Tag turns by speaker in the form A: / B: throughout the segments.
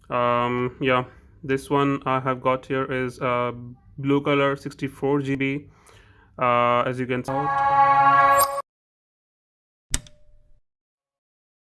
A: Yeah, this one I have got here is blue color 64 GB. As you can see.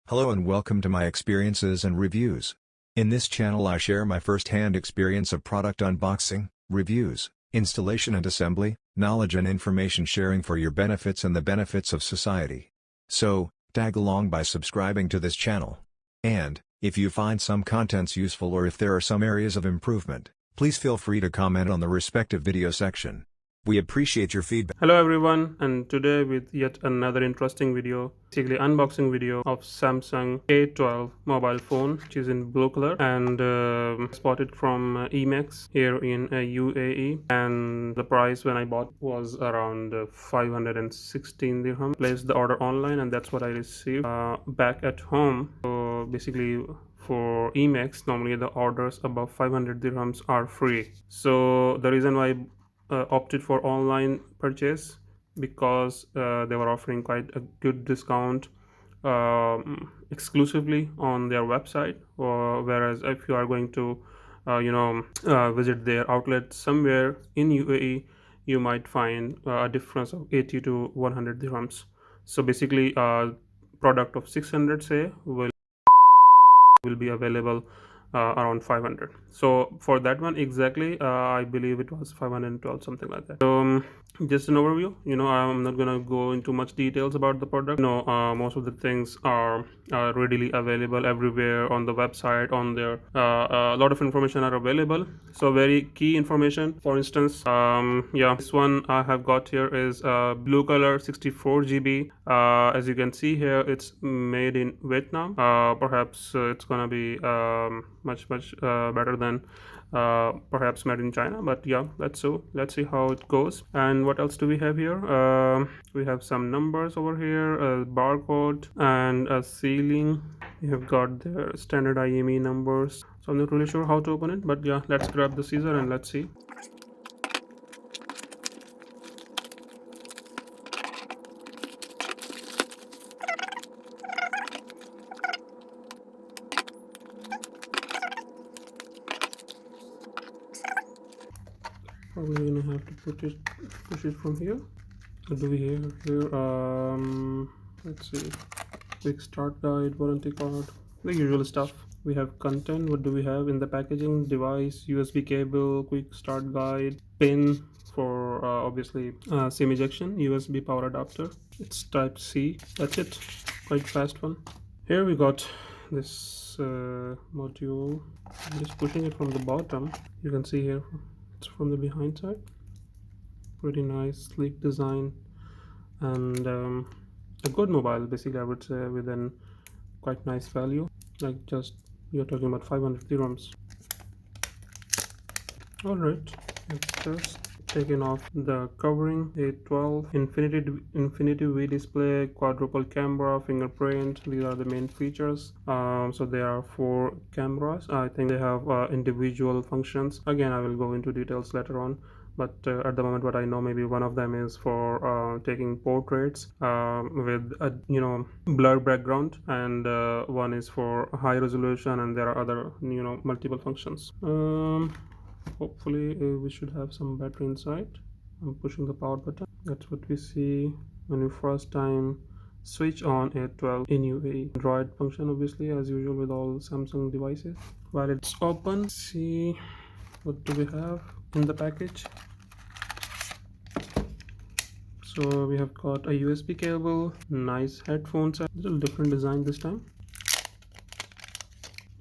B: Hello and welcome to my experiences and reviews. In this channel I share my first-hand experience of product unboxing, reviews, installation and assembly, knowledge and information sharing for your benefits and the benefits of society. So, tag along by subscribing to this channel. And, if you find some contents useful or if there are some areas of improvement, please feel free to comment on the respective video section. We appreciate your feedback.
A: Hello everyone, and today with yet another interesting video, basically unboxing video of Samsung A12 mobile phone, which is in blue color, and spotted from Emacs here in UAE, and the price when I bought was around 516 dirham. Placed the order online, and that's what I received back at home. So basically, for Emacs, normally the orders above 500 dirhams are free. So the reason why opted for online purchase because they were offering quite a good discount exclusively on their website, whereas if you are going to visit their outlet somewhere in UAE, you might find a difference of 80 to 100 dirhams. So basically product of 600 say will be available around 500. So for that one exactly, I believe it was 512, something like that. So just an overview. I'm not gonna go into much details about the product. Most of the things are readily available everywhere on the website. On there, a lot of information are available. So very key information. For instance, yeah, this one I have got here is blue color 64 GB. As you can see here, it's made in Vietnam. Perhaps it's gonna be much better than perhaps made in China, but yeah, let's see how it goes. And what else do we have here? We have some numbers over here, a barcode and a ceiling. We have got the standard IME numbers, so I'm not really sure how to open it, but yeah, let's grab the scissor and let's see. Probably gonna have to push it from here. What do we have here? Let's see. Quick start guide, warranty card, the usual stuff. We have content. What do we have in the packaging? Device, USB cable, quick start guide, pin for obviously SIM ejection, USB power adapter. It's Type C. That's it. Quite fast one. Here we got this module. I'm just pushing it from the bottom. You can see here it's from the behind side. Pretty nice, sleek design, and a good mobile, basically I would say, with an quite nice value. Like, just you're talking about 500 dirhams. All right, let's just taken off the covering. A12 infinity V display, quadruple camera, fingerprint. These are the main features. So there are 4 cameras. I think they have individual functions. Again, I will go into details later on, but at the moment what I know, maybe one of them is for taking portraits with a blur background, and one is for high resolution, and there are other multiple functions. Hopefully we should have some battery inside. I'm pushing the power button. That's what we see when you first time switch on A12 in UAE. Android function, obviously, as usual with all Samsung devices. While it's open, see what do we have in the package. So we have got a USB cable, nice headphones, a little different design this time.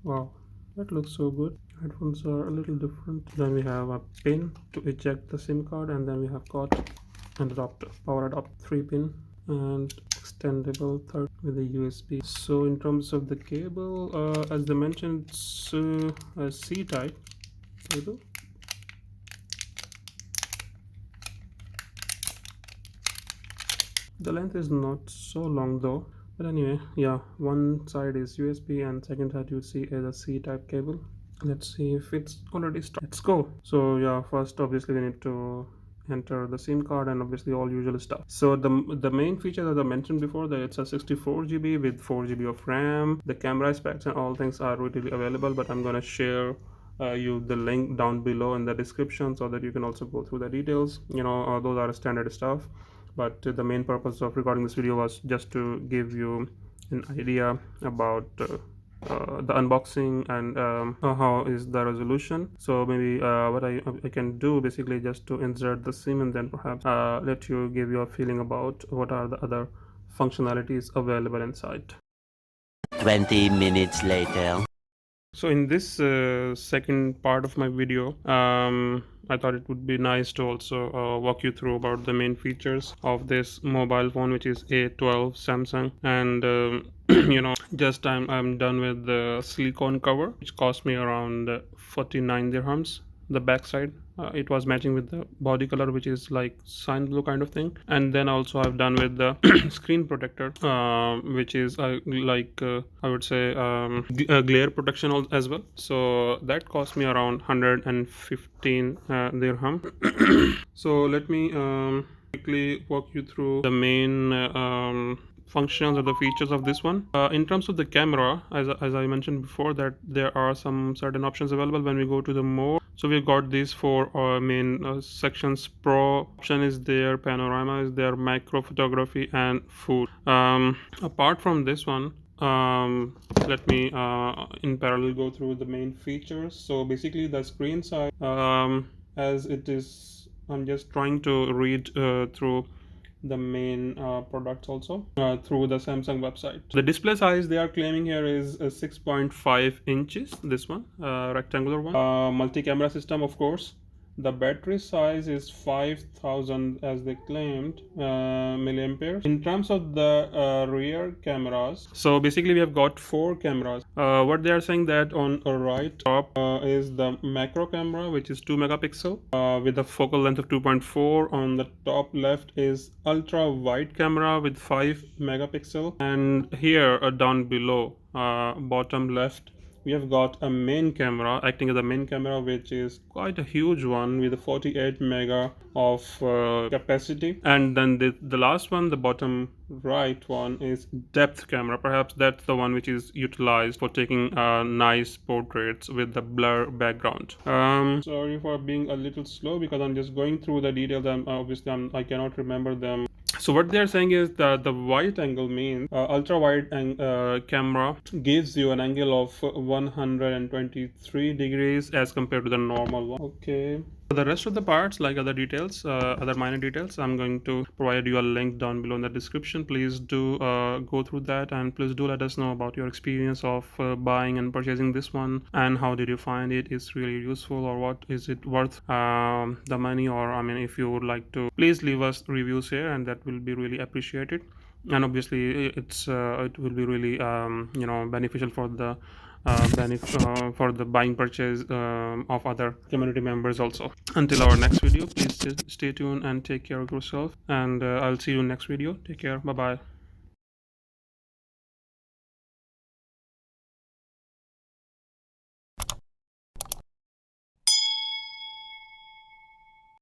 A: Wow, that looks so good. Headphones are a little different. Then we have a pin to eject the SIM card, and then we have got an adapter, power adapter, 3-pin and extendable third with a USB. So in terms of the cable, as they mentioned, it's a C-type cable. The length is not so long though, but anyway, yeah, one side is USB and second side you see is a C-type cable. Let's see if it's already started. Let's go. So yeah, first obviously we need to enter the SIM card, and obviously all usual stuff. So the main feature that I mentioned before, that it's a 64 GB with 4 GB of RAM. The camera specs and all things are really available, but I'm gonna share you the link down below in the description so that you can also go through the details. Those are standard stuff, but the main purpose of recording this video was just to give you an idea about the unboxing and how is the resolution. So maybe what I can do basically just to insert the SIM and then perhaps let you give you a feeling about what are the other functionalities available inside.
C: 20 minutes later.
A: So in this second part of my video, I thought it would be nice to also walk you through about the main features of this mobile phone, which is A12 Samsung. And just I'm done with the silicone cover, which cost me around 49 dirhams. The backside, it was matching with the body color, which is like cyan blue kind of thing. And then also I've done with the screen protector, which is I would say glare protection as well. So that cost me around 115 dirham. So let me quickly walk you through the main functions or the features of this one. In terms of the camera, as I mentioned before, that there are some certain options available when we go to the more. So we've got these four main sections. Pro option is there, panorama is there, micro photography, and food. Apart from this one, let me in parallel go through the main features. So basically the screen size, as it is, I'm just trying to read through the main products also through the Samsung website. The display size they are claiming here is 6.5 inches. This one, rectangular one. Multi-camera system, of course. The battery size is 5000 as they claimed milliamperes. In terms of the rear cameras, so basically we have got four cameras. What they are saying that on a right top is the macro camera, which is 2 megapixel with a focal length of 2.4. On the top left is ultra wide camera with 5 megapixel, and here down below bottom left we have got a main camera acting as a main camera, which is quite a huge one with a 48 mega of capacity. And then the last one, the bottom right one, is depth camera. Perhaps that's the one which is utilized for taking nice portraits with the blur background. Sorry for being a little slow because I'm just going through the details. I cannot remember them. So what they're saying is that the wide angle means ultra wide camera gives you an angle of 123 degrees as compared to the normal one. Okay. For the rest of the parts, like other details, other minor details, I'm going to provide you a link down below in the description. Please do go through that, and please do let us know about your experience of buying and purchasing this one, and how did you find it? Is really useful, or what is it worth the money? Or I mean, if you would like to, please leave us reviews here, and that will be really appreciated. And obviously, it will be really beneficial for the for the buying purchase of other community members also. Until our next video, please stay tuned and take care of yourself, and I'll see you in next video. Take care. Bye bye.